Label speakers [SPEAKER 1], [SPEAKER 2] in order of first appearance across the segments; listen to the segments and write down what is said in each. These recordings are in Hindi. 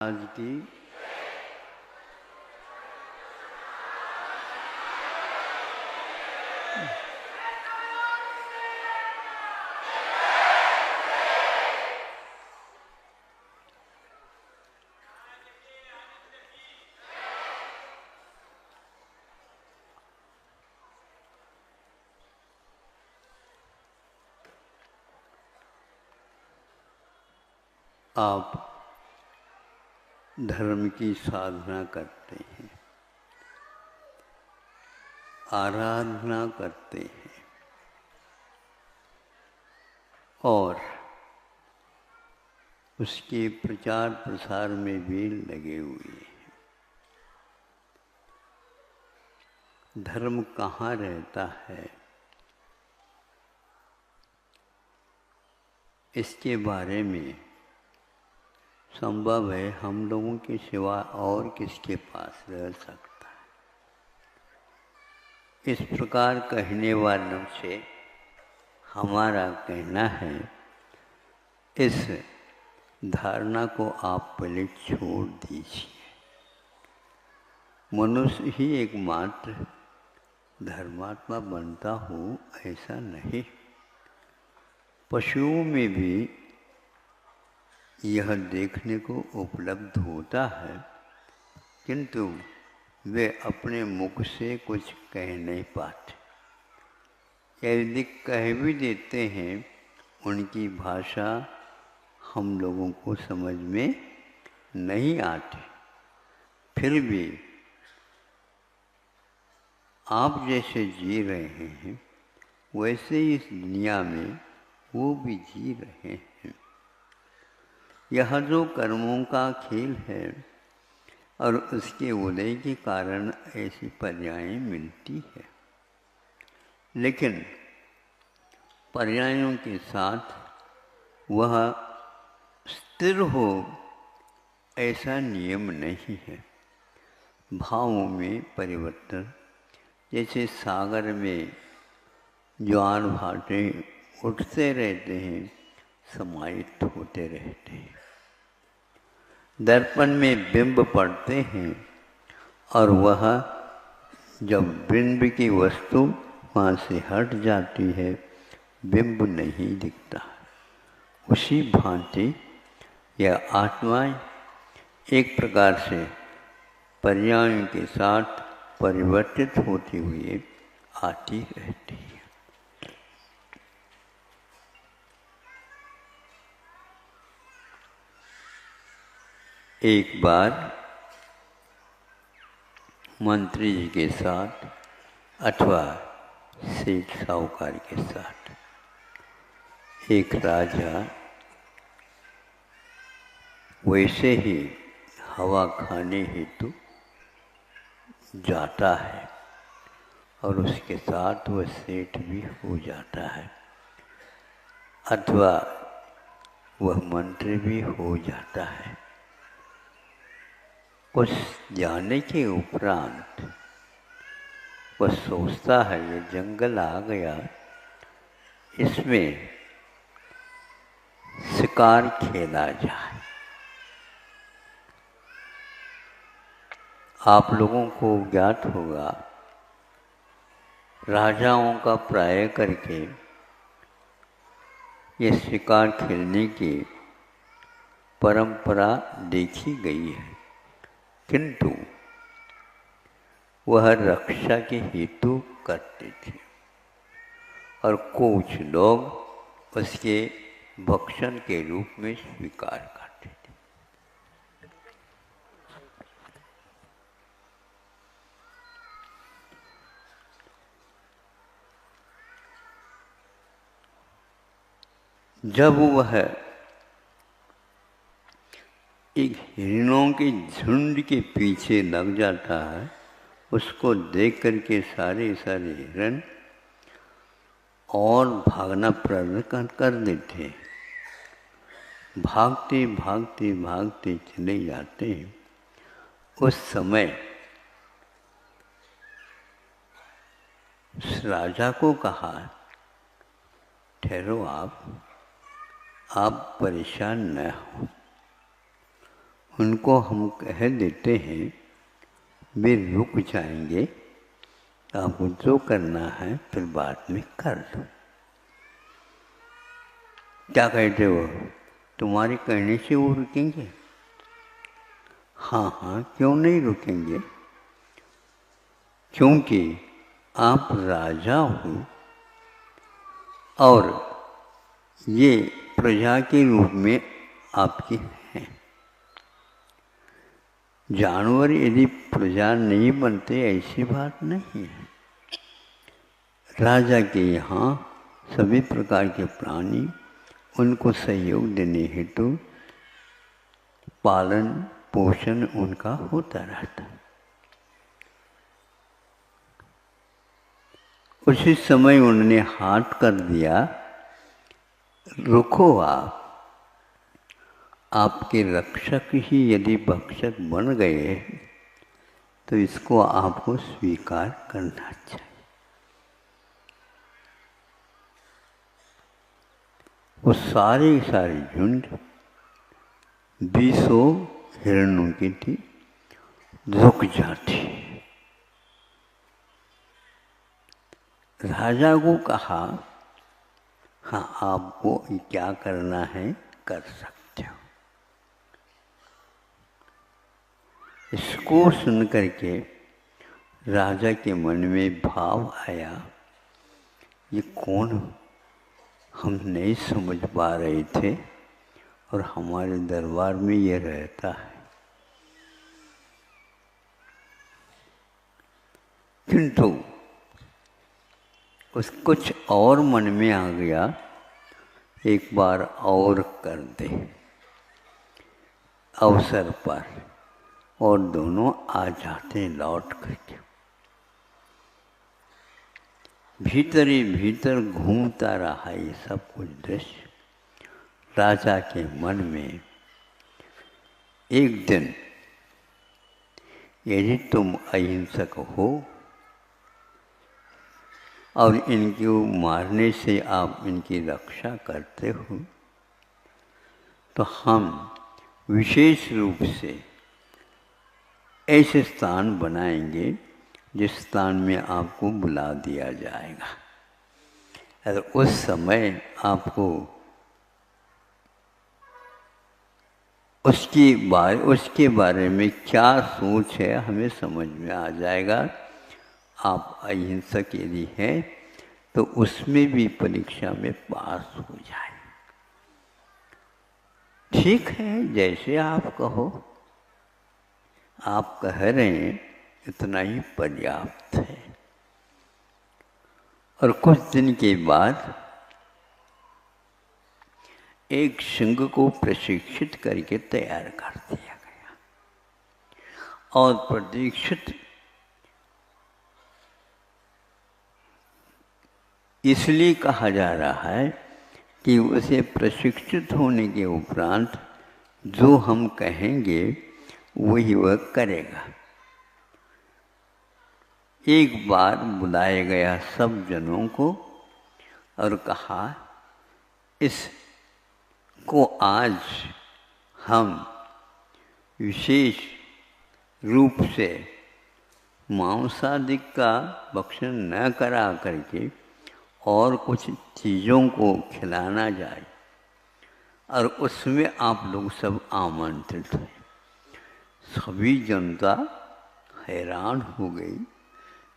[SPEAKER 1] आज की आप धर्म की साधना करते हैं, आराधना करते हैं और उसके प्रचार प्रसार में भी लगे हुए हैं। धर्म कहाँ रहता है, इसके बारे में संभव है हम लोगों के सिवा और किसके पास रह सकता है। इस प्रकार कहने वालों से हमारा कहना है, इस धारणा को आप पहले छोड़ दीजिए। मनुष्य ही एकमात्र धर्मात्मा बनता हो ऐसा नहीं। पशुओं में भी यह देखने को उपलब्ध होता है, किंतु वे अपने मुख से कुछ कह नहीं पाते। यदि कह भी देते हैं, उनकी भाषा हम लोगों को समझ में नहीं आती। फिर भी आप जैसे जी रहे हैं, वैसे इस दुनिया में वो भी जी रहे हैं। यह जो कर्मों का खेल है और उसके उदय के कारण ऐसी पर्यायें मिलती है, लेकिन पर्यायों के साथ वह स्थिर हो ऐसा नियम नहीं है। भावों में परिवर्तन, जैसे सागर में ज्वार भाटे उठते रहते हैं, समाहित होते रहते हैं। दर्पण में बिंब पड़ते हैं और वह जब बिंब की वस्तु वहाँ से हट जाती है, बिंब नहीं दिखता। उसी भांति यह आत्माएं एक प्रकार से पर्यायों के साथ परिवर्तित होती हुई आती रहती है। एक बार मंत्री जी के साथ अथवा सेठ साहूकार के साथ एक राजा वैसे ही हवा खाने हेतु जाता है और उसके साथ वह सेठ भी हो जाता है, अथवा वह मंत्री भी हो जाता है। कुछ जाने के उपरांत वह सोचता है, ये जंगल आ गया, इसमें शिकार खेला जाए। आप लोगों को ज्ञात होगा, राजाओं का प्राय करके ये शिकार खेलने की परंपरा देखी गई है, किंतु वह रक्षा के हेतु करते थे और कुछ लोग उसके भक्षण के रूप में स्वीकार करते थे। जब वह एक हिरणों के झुंड के पीछे लग जाता है, उसको देख करके सारे हिरण और भागना प्रारंभ कर देते हैं। भागते भागते भागते चले जाते हैं। उस समय उस राजा को कहा, ठहरो, आप परेशान न हो। उनको हम कह देते हैं वे रुक जाएंगे, आपको जो करना है फिर बाद में कर लो। क्या कहते हो? तुम्हारे कहने से वो रुकेंगे? हाँ हाँ, क्यों नहीं रुकेंगे? क्योंकि आप राजा हो और ये प्रजा के रूप में आपके हैं। जानवर यदि प्रजा नहीं बनते ऐसी बात नहीं है। राजा के यहाँ सभी प्रकार के प्राणी उनको सहयोग देने हेतु पालन पोषण उनका होता रहता। उसी समय उन्होंने हाथ कर दिया, रुको आपके रक्षक ही यदि भक्षक बन गए तो इसको आपको स्वीकार करना चाहिए। वो सारी झुंड 20 हिरणों की थी, रुक जाती। राजा को कहा, हाँ आपको क्या करना है कर सकते हो। इसको सुन करके राजा के मन में भाव आया, ये कौन हम नहीं समझ पा रहे थे और हमारे दरबार में ये रहता है। किंतु कुछ और मन में आ गया, एक बार और कर दे अवसर पर, और दोनों आ जाते लौट करके। भीतर ही भीतर घूमता रहा ये सब कुछ दृश्य राजा के मन में। एक दिन यदि तुम अहिंसक हो और इनको मारने से आप इनकी रक्षा करते हो, तो हम विशेष रूप से ऐसे स्थान बनाएंगे जिस स्थान में आपको बुला दिया जाएगा। और उस समय आपको उसके बारे में क्या सोच है हमें समझ में आ जाएगा। आप अहिंसक यदि हैं तो उसमें भी परीक्षा में पास हो जाए। ठीक है, जैसे आप कहो। आप कह रहे हैं इतना ही पर्याप्त है। और कुछ दिन के बाद एक सिंह को प्रशिक्षित करके तैयार कर दिया गया और प्रशिक्षित इसलिए कहा जा रहा है कि उसे प्रशिक्षित होने के उपरांत जो हम कहेंगे वही वह करेगा। एक बार बुलाया गया सब जनों को और कहा, इसको आज हम विशेष रूप से मांसादिक का भक्षण न करा करके और कुछ चीज़ों को खिलाना जाए और उसमें आप लोग सब आमंत्रित हैं। सभी जनता हैरान हो गई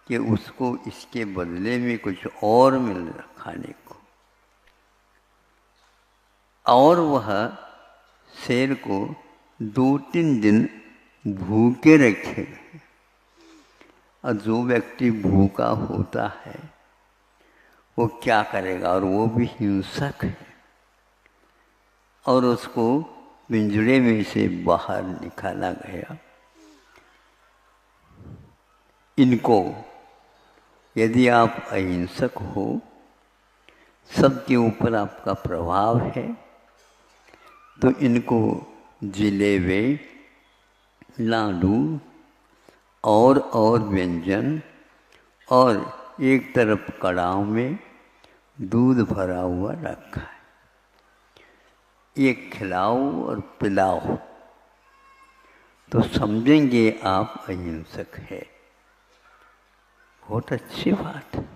[SPEAKER 1] कि उसको इसके बदले में कुछ और मिल रहा खाने को, और वह शेर को 2-3 दिन भूखे रखे गए। और जो व्यक्ति भूखा होता है वो क्या करेगा, और वो भी हिंसक है, और उसको पिंजरे में से बाहर निकाला गया। इनको यदि आप अहिंसक हो, सबके ऊपर आपका प्रभाव है, तो इनको जिलेबे, लाडू और व्यंजन, और एक तरफ कड़ाह में दूध भरा हुआ रखा है, ये खिलाओ और पिलाओ। तो समझेंगे आप अहिंसक है। बहुत अच्छी बात है।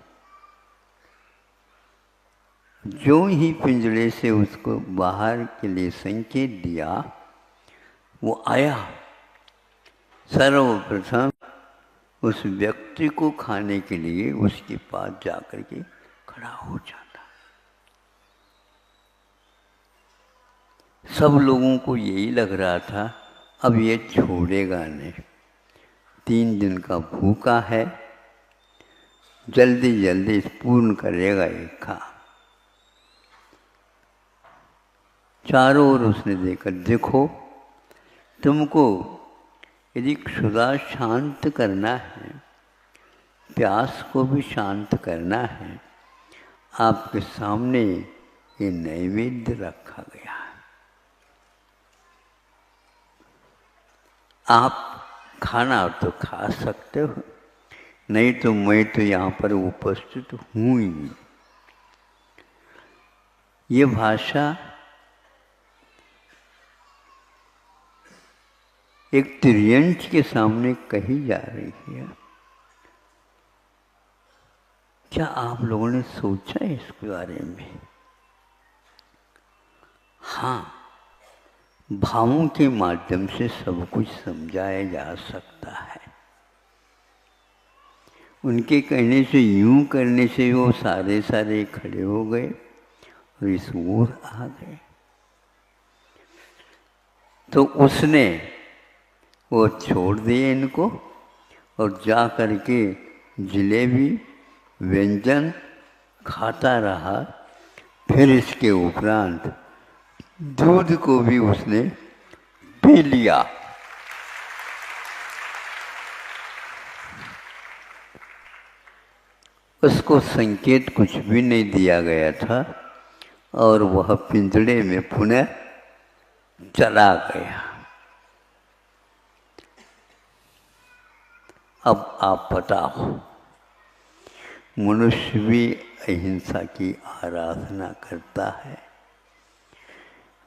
[SPEAKER 1] जो ही पिंजरे से उसको बाहर के लिए संकेत दिया, वो आया। सर्वप्रथम उस व्यक्ति को खाने के लिए उसके पास जाकर के खड़ा हो जाता। सब लोगों को यही लग रहा था अब ये छोड़ेगा नहीं, 3 दिन का भूखा है, जल्दी जल्दी पूर्ण करेगा ये खा। चारों ओर उसने देखा, देखो तुमको यदि क्षुधा शांत करना है, प्यास को भी शांत करना है, आपके सामने ये नैवेद्य रखा गया है। आप खाना तो खा सकते हो, नहीं तो मैं तो यहाँ पर उपस्थित हूँ ही। ये भाषा एक त्रियंच के सामने कही जा रही है। क्या आप लोगों ने सोचा है इसके बारे में? हाँ, भावों के माध्यम से सब कुछ समझाया जा सकता है। उनके कहने से, यूं करने से वो सारे खड़े हो गए और इस ओर आ गए। तो उसने वो छोड़ दिए इनको और जा करके जलेबी व्यंजन खाता रहा। फिर इसके उपरांत दूध को भी उसने पी लिया। उसको संकेत कुछ भी नहीं दिया गया था और वह पिंजड़े में पुनः चला गया। अब आप बताओ, मनुष्य भी अहिंसा की आराधना करता है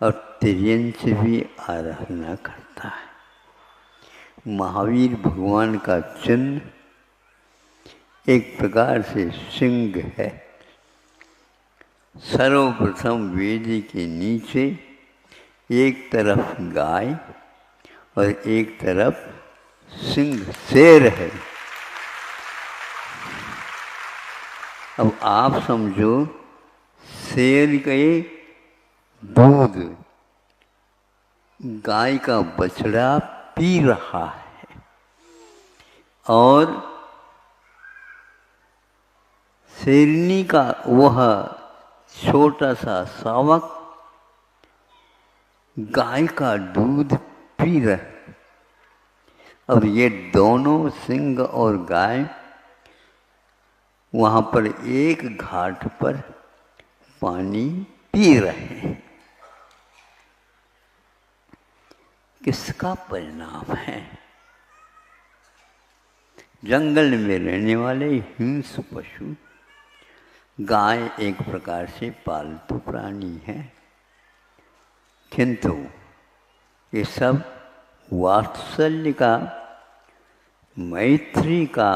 [SPEAKER 1] और तिर्यंच भी आराधना करता है। महावीर भगवान का चिन्ह एक प्रकार से सिंह है। सर्वप्रथम वेदी के नीचे एक तरफ गाय और एक तरफ सिंह शेर है। अब आप समझो, शेर के दूध गाय का बछड़ा पी रहा है और शेरनी का वह छोटा सा शावक गाय का दूध पी रहे। और ये दोनों सिंह और गाय वहाँ पर एक घाट पर पानी पी रहे हैं। किसका परिणाम है? जंगल में रहने वाले हिंस्र पशु, गाय एक प्रकार से पालतू प्राणी है, किंतु ये सब वात्सल्य का, मैत्री का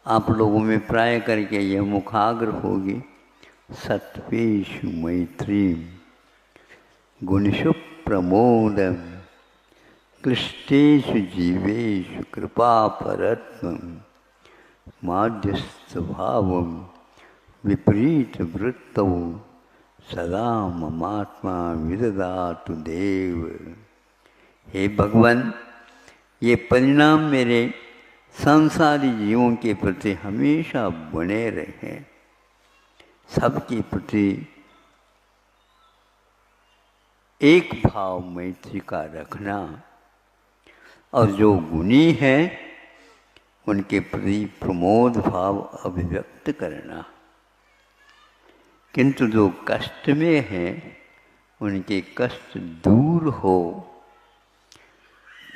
[SPEAKER 1] आप लोगों में प्राय करके यह मुखाग्र होगी। सत्वेषु मैत्री गुणेषु प्रमोदम क्लिष्टेषु जीवेषु कृपापरत्वं माध्यस्थभावं विपरीत वृत्तौ सदा ममात्मा विदधातु देव। हे भगवान, ये परिणाम मेरे संसारी जीवों के प्रति हमेशा बने रहे। सबके प्रति एक भाव मैत्री का रखना और जो गुणी है उनके प्रति प्रमोद भाव अभिव्यक्त करना, किंतु जो कष्ट में हैं उनके कष्ट दूर हो।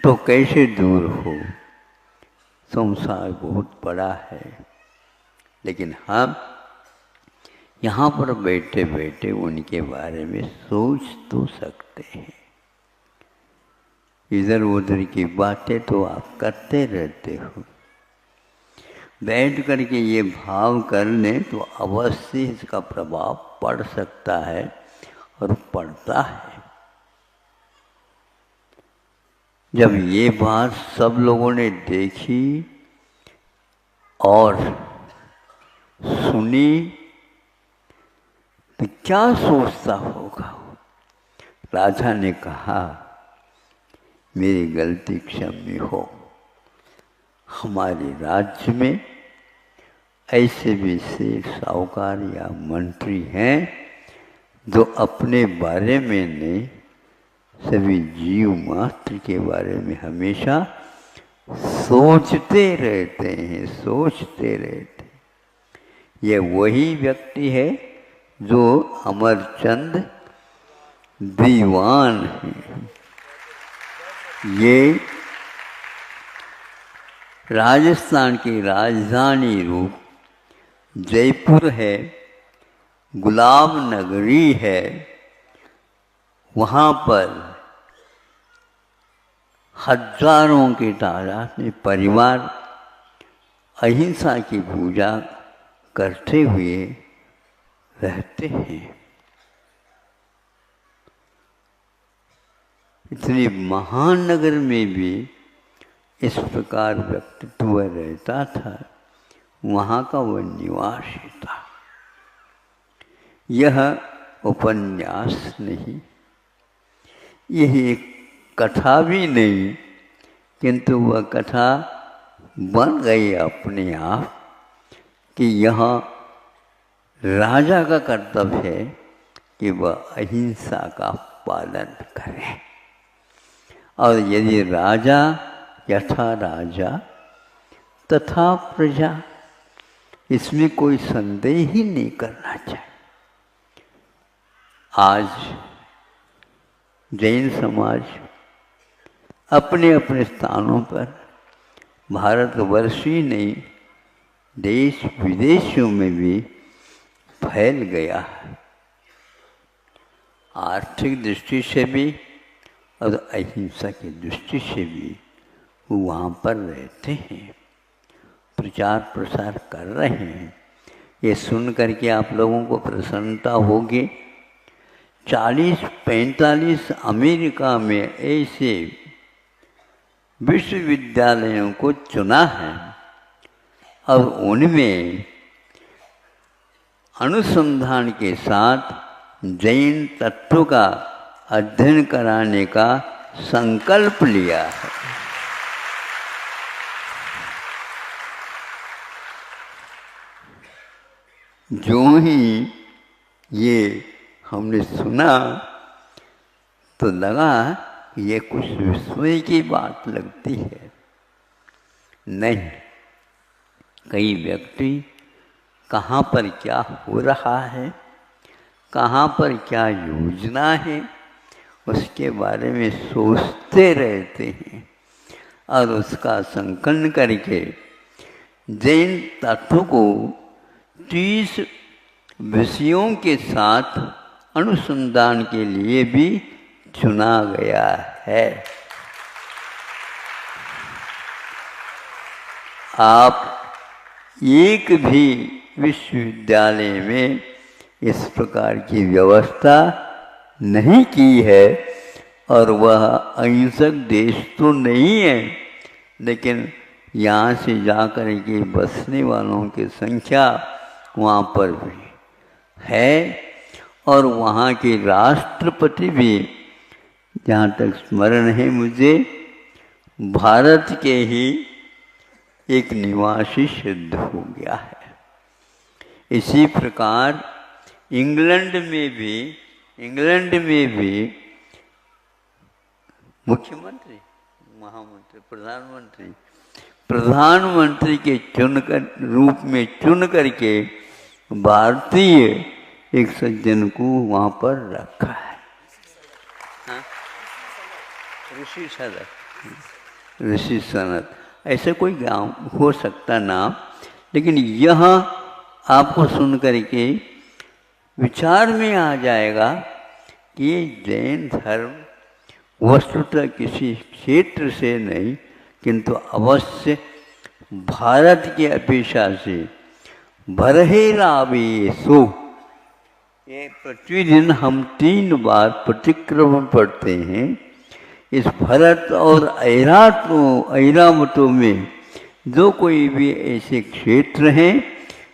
[SPEAKER 1] तो कैसे दूर हो? संसार बहुत बड़ा है, लेकिन हम यहाँ पर बैठे बैठे उनके बारे में सोच तो सकते हैं। इधर उधर की बातें तो आप करते रहते हो। बैठ करके ये भाव कर लें तो अवश्य इसका प्रभाव पड़ सकता है और पड़ता है। जब ये बात सब लोगों ने देखी और सुनी तो क्या सोचता होगा। राजा ने कहा, मेरी गलती क्षम्य हो। हमारे राज्य में ऐसे भी सेठ साहूकार या मंत्री हैं जो अपने बारे में नहीं, सभी जीव मात्र के बारे में हमेशा सोचते रहते हैं, सोचते रहते हैं। ये वही व्यक्ति है जो अमरचंद दीवान है। ये राजस्थान की राजधानी रूप जयपुर है, गुलाब नगरी है। वहाँ पर हजारों की तादाद में परिवार अहिंसा की पूजा करते हुए रहते हैं। इतनी महान नगर में भी इस प्रकार व्यक्तित्व रहता था, वहाँ का वह निवासी था। यह उपन्यास नहीं, यह एक कथा भी नहीं, किंतु वह कथा बन गई अपने आप कि यहाँ राजा का कर्तव्य है कि वह अहिंसा का पालन करे। और यदि राजा यथा राजा तथा प्रजा, इसमें कोई संदेह ही नहीं करना चाहिए। आज जैन समाज अपने अपने स्थानों पर भारतवर्ष ही नहीं, देश विदेशों में भी फैल गया है। आर्थिक दृष्टि से भी और अहिंसा की दृष्टि से भी वहाँ पर रहते हैं, प्रचार प्रसार कर रहे हैं। ये सुन करके आप लोगों को प्रसन्नता होगी। 40-45 अमेरिका में ऐसे विश्वविद्यालयों को चुना है और उनमें अनुसंधान के साथ जैन तत्व का अध्ययन कराने का संकल्प लिया है। जो ही ये हमने सुना तो लगा ये कुछ विस्मय की बात लगती है। नहीं, कई व्यक्ति कहाँ पर क्या हो रहा है, कहाँ पर क्या योजना है, उसके बारे में सोचते रहते हैं और उसका संकलन करके जैन तत्व को 30 विषयों के साथ अनुसंधान के लिए भी चुना गया है। आप एक भी विश्वविद्यालय में इस प्रकार की व्यवस्था नहीं की है और वह अहिंसक देश तो नहीं है, लेकिन यहाँ से जाकर के बसने वालों की संख्या वहाँ पर भी है। और वहाँ के राष्ट्रपति भी, जहाँ तक स्मरण है मुझे, भारत के ही एक निवासी सिद्ध हो गया है। इसी प्रकार इंग्लैंड में भी मुख्यमंत्री, महामंत्री, प्रधानमंत्री के रूप में चुन करके भारतीय एक सज्जन को वहाँ पर रखा है। ऋषि सनत ऐसे कोई गांव हो सकता नाम, लेकिन यहाँ आपको सुन करके विचार में आ जाएगा कि जैन धर्म वस्तुतः किसी क्षेत्र से नहीं, किंतु अवश्य भारत की अपेक्षा से भरहेरावेशो, ये प्रतिदिन हम 3 बार प्रतिक्रमण पढ़ते हैं। इस भरत और ऐरावतों में जो कोई भी ऐसे क्षेत्र हैं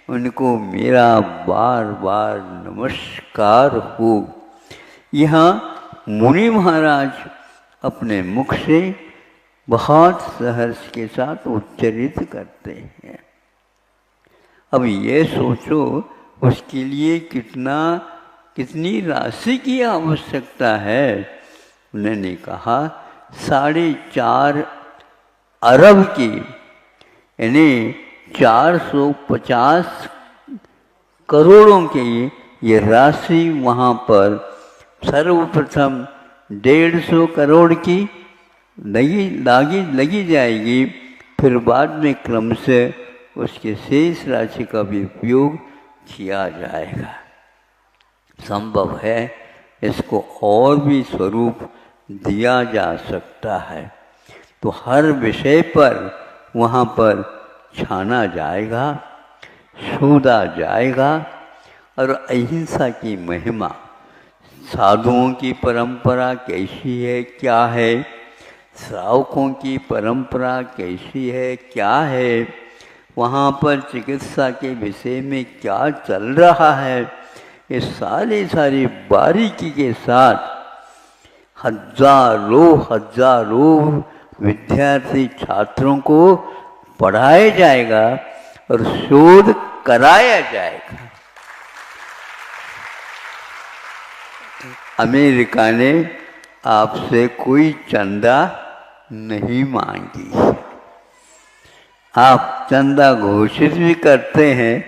[SPEAKER 1] उनको मेरा बार बार नमस्कार हो। यहाँ मुनि महाराज अपने मुख से बहुत सहर्ष के साथ उच्चरित करते हैं। अब ये सोचो उसके लिए कितनी राशि की आवश्यकता है। उन्होंने कहा 4.5 अरब की, यानी 450 करोड़ों की ये राशि वहाँ पर सर्वप्रथम 150 करोड़ की लगी जाएगी, फिर बाद में क्रम से उसके शेष राशि का भी उपयोग किया जाएगा। संभव है इसको और भी स्वरूप दिया जा सकता है। तो हर विषय पर वहाँ पर छाना जाएगा, शोधा जाएगा। और अहिंसा की महिमा, साधुओं की परंपरा कैसी है, क्या है, श्रावकों की परंपरा कैसी है, क्या है, वहाँ पर चिकित्सा के विषय में क्या चल रहा है, ये सारी बारीकी के साथ हजारों विद्यार्थी छात्रों को पढ़ाया जाएगा और शोध कराया जाएगा। अमेरिका ने आपसे कोई चंदा नहीं मांगी। आप चंदा घोषित भी करते हैं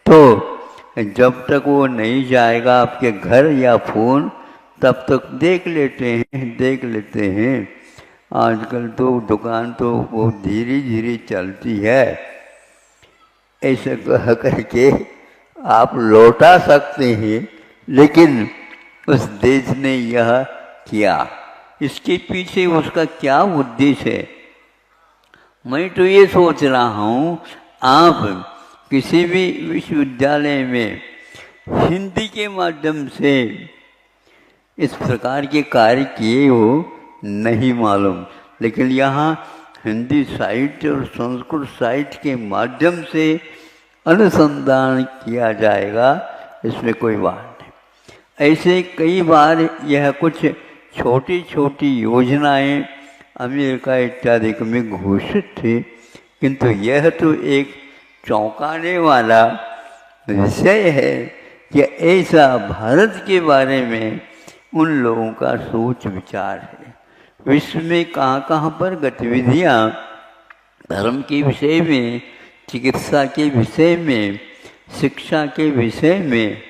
[SPEAKER 1] तो जब तक वो नहीं जाएगा आपके घर या फोन, तब तक देख लेते हैं। आजकल तो दुकान तो वो धीरे धीरे चलती है, ऐसे कह करके आप लौटा सकते हैं। लेकिन उस देश ने यह किया, इसके पीछे उसका क्या उद्देश्य है? मैं तो ये सोच रहा हूँ, आप किसी भी विश्वविद्यालय में हिंदी के माध्यम से इस प्रकार के कार्य किए हो नहीं मालूम, लेकिन यहाँ हिंदी साहित्य और संस्कृत साहित्य के माध्यम से अनुसंधान किया जाएगा, इसमें कोई बात नहीं। ऐसे कई बार यह कुछ छोटी छोटी योजनाएं अमेरिका इत्यादि में घोषित थी, किंतु यह तो एक चौंकाने वाला विषय है कि ऐसा भारत के बारे में उन लोगों का सोच विचार है। विश्व में कहाँ पर गतिविधियाँ धर्म के विषय में, चिकित्सा के विषय में, शिक्षा के विषय में,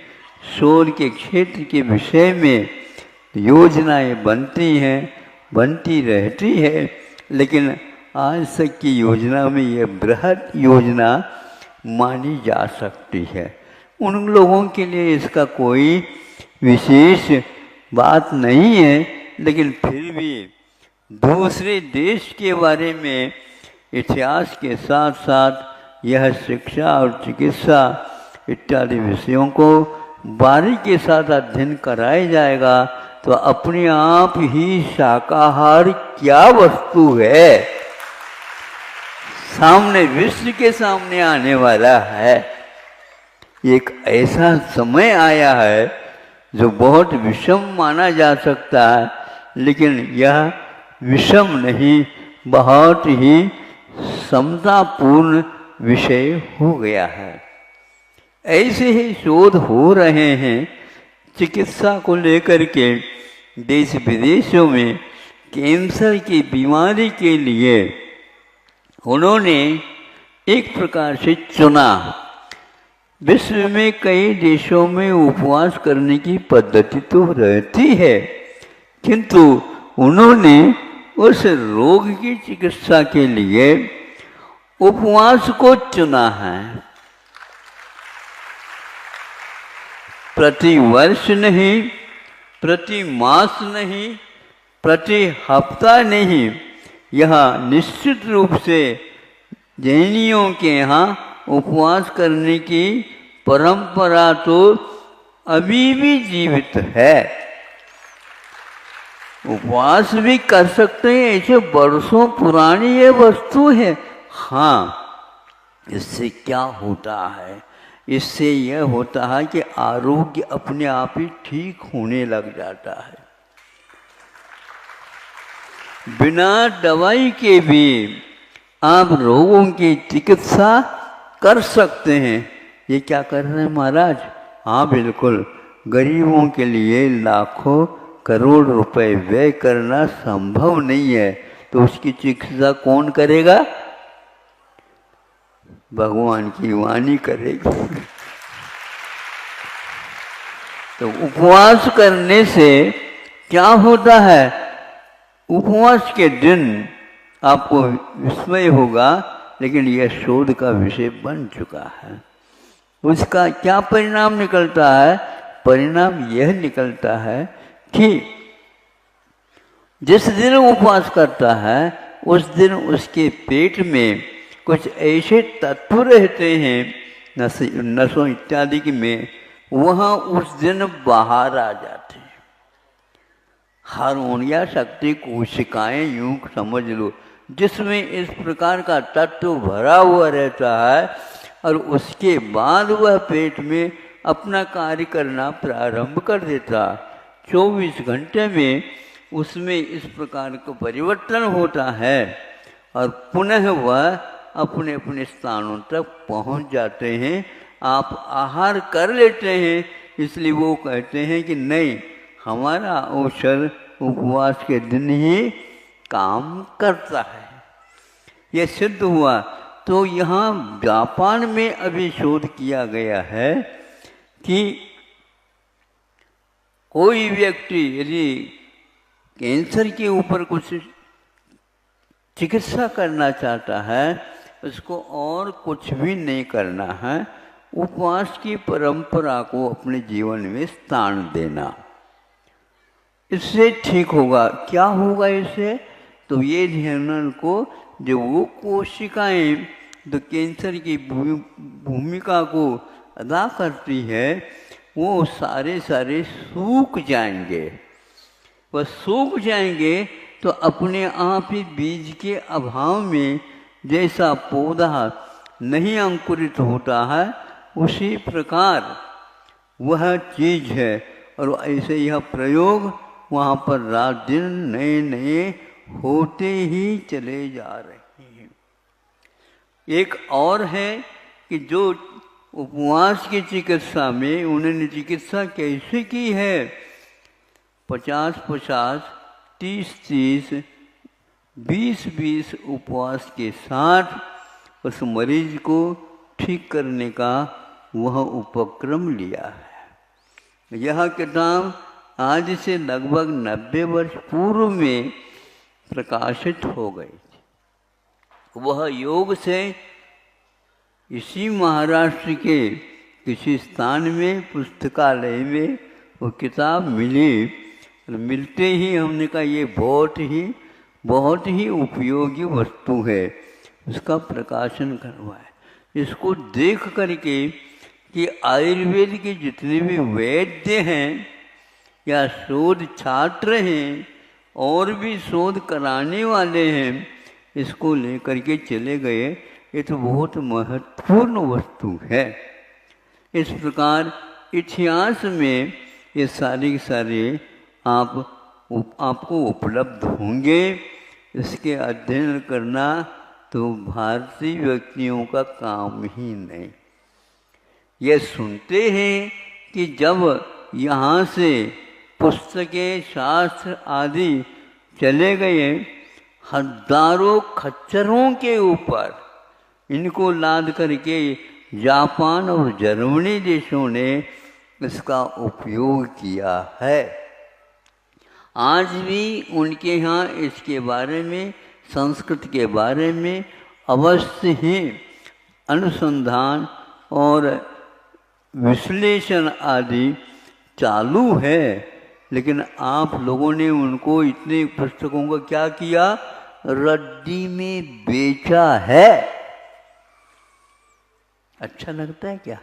[SPEAKER 1] शोध के क्षेत्र के विषय में योजनाएं बनती रहती है, लेकिन आज तक की योजना में यह बृहद योजना मानी जा सकती है। उन लोगों के लिए इसका कोई विशेष बात नहीं है, लेकिन फिर भी दूसरे देश के बारे में इतिहास के साथ साथ यह शिक्षा और चिकित्सा इत्यादि विषयों को बारीकी के साथ अध्ययन कराया जाएगा, तो अपने आप ही शाकाहार क्या वस्तु है सामने, विश्व के सामने आने वाला है। एक ऐसा समय आया है जो बहुत विषम माना जा सकता है, लेकिन यह विषम नहीं, बहुत ही समतापूर्ण विषय हो गया है। ऐसे ही शोध हो रहे हैं चिकित्सा को लेकर के देश विदेशों में। कैंसर की बीमारी के लिए उन्होंने एक प्रकार से चुना। विश्व में कई देशों में उपवास करने की पद्धति तो रहती है, किंतु उन्होंने उस रोग की चिकित्सा के लिए उपवास को चुना है। प्रति वर्ष नहीं, प्रति मास नहीं, प्रति हफ्ता नहीं, यह निश्चित रूप से जैनियों के यहाँ उपवास करने की परंपरा तो अभी भी जीवित है। उपवास भी कर सकते हैं, ऐसे वर्षों पुरानी ये वस्तु है। हाँ, इससे क्या होता है? इससे यह होता है कि आरोग्य अपने आप ही ठीक होने लग जाता है। बिना दवाई के भी आप रोगों की चिकित्सा कर सकते हैं। ये क्या कर रहे हैं महाराज? हाँ बिल्कुल, गरीबों के लिए लाखों करोड़ रुपए व्यय करना संभव नहीं है, तो उसकी चिकित्सा कौन करेगा? भगवान की वाणी करेगी। तो उपवास करने से क्या होता है? उपवास के दिन आपको विस्मय होगा, लेकिन यह शोध का विषय बन चुका है। उसका क्या परिणाम निकलता है? परिणाम यह निकलता है कि जिस दिन उपवास करता है उस दिन उसके पेट में कुछ ऐसे तत्व रहते हैं नसों इत्यादि में, वह उस दिन बाहर आ जाते हैं। हार्मोन या शक्ति कोशिकाएं यूं समझ लो, जिसमें इस प्रकार का तत्व भरा हुआ रहता है, और उसके बाद वह पेट में अपना कार्य करना प्रारंभ कर देता। 24 घंटे में उसमें इस प्रकार का परिवर्तन होता है और पुनः वह अपने अपने स्थानों तक पहुंच जाते हैं। आप आहार कर लेते हैं, इसलिए वो कहते हैं कि नहीं, हमारा औषध उपवास के दिन ही काम करता है। यह सिद्ध हुआ। तो यहाँ जापान में अभी शोध किया गया है कि कोई व्यक्ति यदि कैंसर के ऊपर कुछ चिकित्सा करना चाहता है, उसको और कुछ भी नहीं करना है, उपवास की परंपरा को अपने जीवन में स्थान देना, इससे ठीक होगा। क्या होगा इससे? तो ये ध्यान को, जो वो कोशिकाएं जो कैंसर की भूमिका को अदा करती है, वो सारे सूख जाएंगे। वह सूख जाएंगे तो अपने आप ही बीज के अभाव में जैसा पौधा नहीं अंकुरित होता है, उसी प्रकार वह चीज है। और ऐसे यह प्रयोग वहाँ पर रात दिन नए नए होते ही चले जा रहे हैं। एक और है कि जो उपवास की चिकित्सा में उन्होंने चिकित्सा कैसे की है? 50-50, 30-30, 20-20 उपवास के साथ उस मरीज को ठीक करने का वह उपक्रम लिया है। यह किताब आज से लगभग 90 वर्ष पूर्व में प्रकाशित हो गई थी। वह योग से इसी महाराष्ट्र के किसी स्थान में पुस्तकालय में वो किताब मिली। मिलते ही हमने कहा ये बहुत ही उपयोगी वस्तु है, इसका प्रकाशन करवाए। इसको देख करके कि आयुर्वेद के जितने भी वैद्य हैं या शोध छात्र हैं और भी शोध कराने वाले हैं, इसको लेकर के चले गए। ये तो बहुत महत्वपूर्ण वस्तु है। इस प्रकार इतिहास में ये सारे आपको उपलब्ध होंगे। इसके अध्ययन करना तो भारतीय व्यक्तियों का काम ही नहीं। ये सुनते हैं कि जब यहाँ से पुस्तकें, शास्त्र आदि चले गए, हजारों खच्चरों के ऊपर इनको लाद करके जापान और जर्मनी देशों ने इसका उपयोग किया है। आज भी उनके यहाँ इसके बारे में, संस्कृत के बारे में अवश्य ही अनुसंधान और विश्लेषण आदि चालू है। लेकिन आप लोगों ने उनको इतने पुस्तकों का क्या किया, रद्दी में बेचा है। अच्छा लगता है क्या?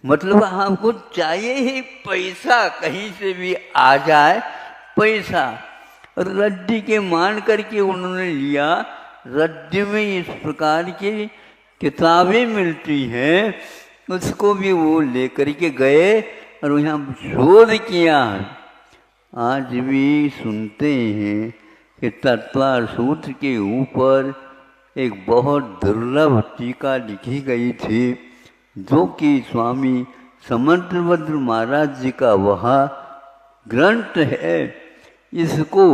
[SPEAKER 1] मतलब आपको चाहिए ही पैसा, कहीं से भी आ जाए पैसा। रद्दी के मान करके उन्होंने लिया। रद्दी में इस प्रकार की किताबें मिलती हैं, उसको भी वो लेकर के गए और यहाँ शोध किया। आज भी सुनते हैं कि तत्वार सूत्र के ऊपर एक बहुत दुर्लभ टीका लिखी गई थी, जो कि स्वामी समंतभद्र महाराज जी का वह ग्रंथ है। इसको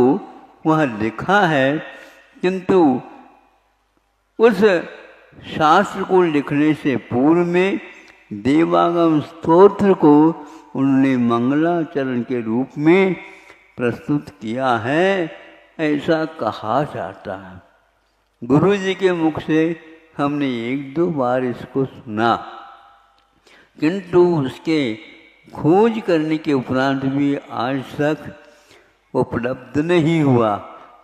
[SPEAKER 1] वहाँ लिखा है, किंतु उस शास्त्र को लिखने से पूर्व में देवागम स्तोत्र को उन्होंने मंगलाचरण के रूप में प्रस्तुत किया है, ऐसा कहा जाता है। गुरु जी के मुख से हमने 1-2 बार इसको सुना, किंतु उसके खोज करने के उपरांत भी आज तक उपलब्ध नहीं हुआ।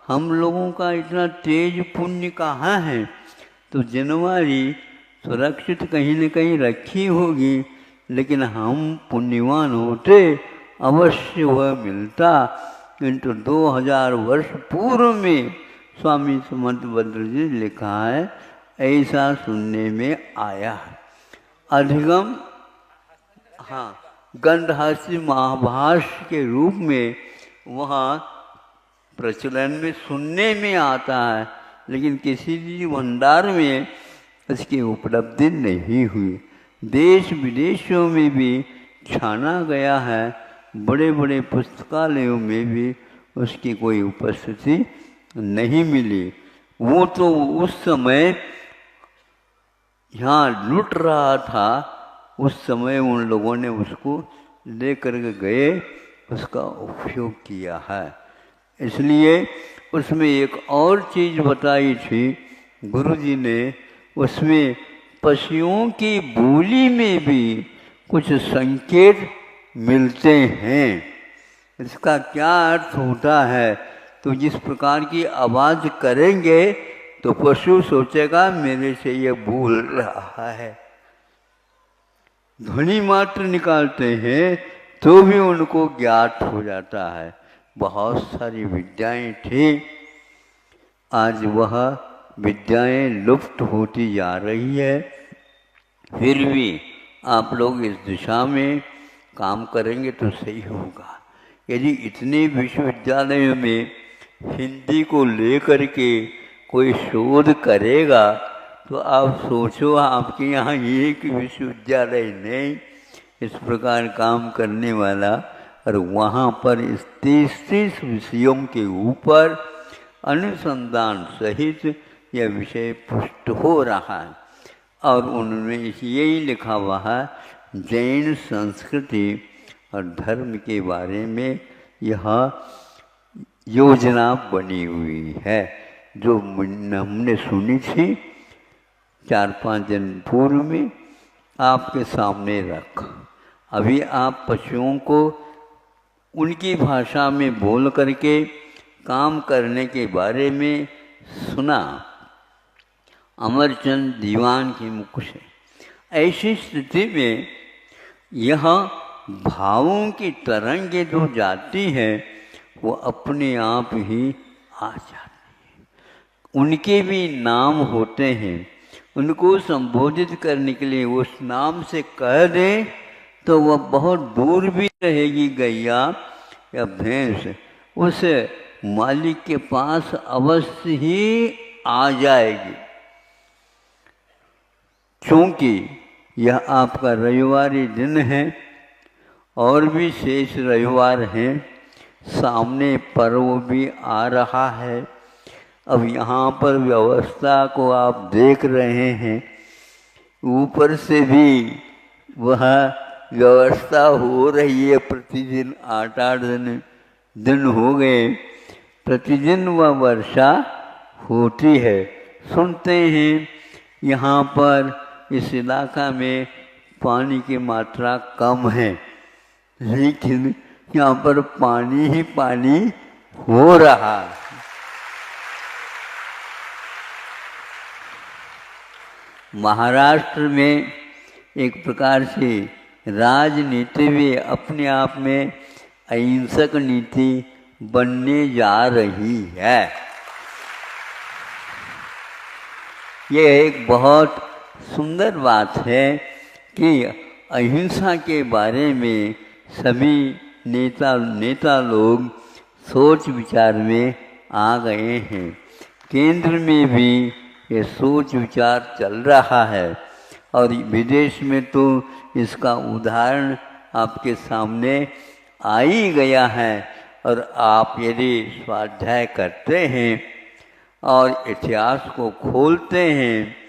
[SPEAKER 1] हम लोगों का इतना तेज पुण्य कहाँ है, तो जनवरी सुरक्षित कहीं न कहीं रखी होगी, लेकिन हम पुण्यवान होते अवश्य वह मिलता। किंतु 2000 वर्ष पूर्व में स्वामी समंतभद्र जी ने लिखा है, ऐसा सुनने में आया है। अधिगम, हाँ, गंधहासी महाभाष्य के रूप में वहाँ प्रचलन में सुनने में आता है, लेकिन किसी भी भंडार में इसकी उपलब्धि नहीं हुई। देश विदेशों में भी छाना गया है, बड़े बड़े पुस्तकालयों में भी उसकी कोई उपस्थिति नहीं मिली। वो तो उस समय यहाँ लुट रहा था, उस समय उन लोगों ने उसको लेकर के गए, उसका उपयोग किया है। इसलिए उसमें एक और चीज़ बताई थी गुरु जी ने, उसमें पशुओं की बोली में भी कुछ संकेत मिलते हैं। इसका क्या अर्थ होता है, तो जिस प्रकार की आवाज़ करेंगे तो पशु सोचेगा मेरे से ये बोल रहा है। ध्वनि मात्र निकालते हैं तो भी उनको ज्ञात हो जाता है। बहुत सारी विद्याएं थी, आज वह विद्याएं लुप्त होती जा रही है। फिर भी आप लोग इस दिशा में काम करेंगे तो सही होगा। यदि इतने विश्वविद्यालयों में हिंदी को लेकर के कोई शोध करेगा तो आप सोचो, आपके यहाँ एक विश्वविद्यालय नहीं इस प्रकार काम करने वाला, और वहाँ पर इस 33 विषयों के ऊपर अनुसंधान सहित यह विषय पुष्ट हो रहा है। और उन्होंने यही लिखा हुआ है, जैन संस्कृति और धर्म के बारे में यह योजना बनी हुई है, जो हमने सुनी थी 4-5 दिन पूर्व में आपके सामने रख। अभी आप पशुओं को उनकी भाषा में बोल करके काम करने के बारे में सुना अमरचंद दीवान के मुख से। ऐसी स्थिति में यह भावों की तरंगें जो जाती है वो अपने आप ही आ जाती है। उनके भी नाम होते हैं, उनको संबोधित करने के लिए उस नाम से कह दें तो वह बहुत दूर भी रहेगी गैया या भैंस, उस मालिक के पास अवश्य ही आ जाएगी। क्योंकि यह आपका रविवारी दिन है, और भी शेष रविवार हैं, सामने पर्व भी आ रहा है। अब यहाँ पर व्यवस्था को आप देख रहे हैं, ऊपर से भी वह व्यवस्था हो रही है। प्रतिदिन 8-8 दिन हो गए, प्रतिदिन वह वर्षा होती है। सुनते हैं यहाँ पर इस इलाका में पानी की मात्रा कम है, लेकिन यहाँ पर पानी ही पानी हो रहा है। महाराष्ट्र में एक प्रकार से राजनीति भी अपने आप में अहिंसक नीति बनने जा रही है। ये एक बहुत सुंदर बात है कि अहिंसा के बारे में सभी नेता लोग सोच विचार में आ गए हैं। केंद्र में भी ये सोच विचार चल रहा है और विदेश में तो इसका उदाहरण आपके सामने आ ही गया है। और आप यदि स्वाध्याय करते हैं और इतिहास को खोलते हैं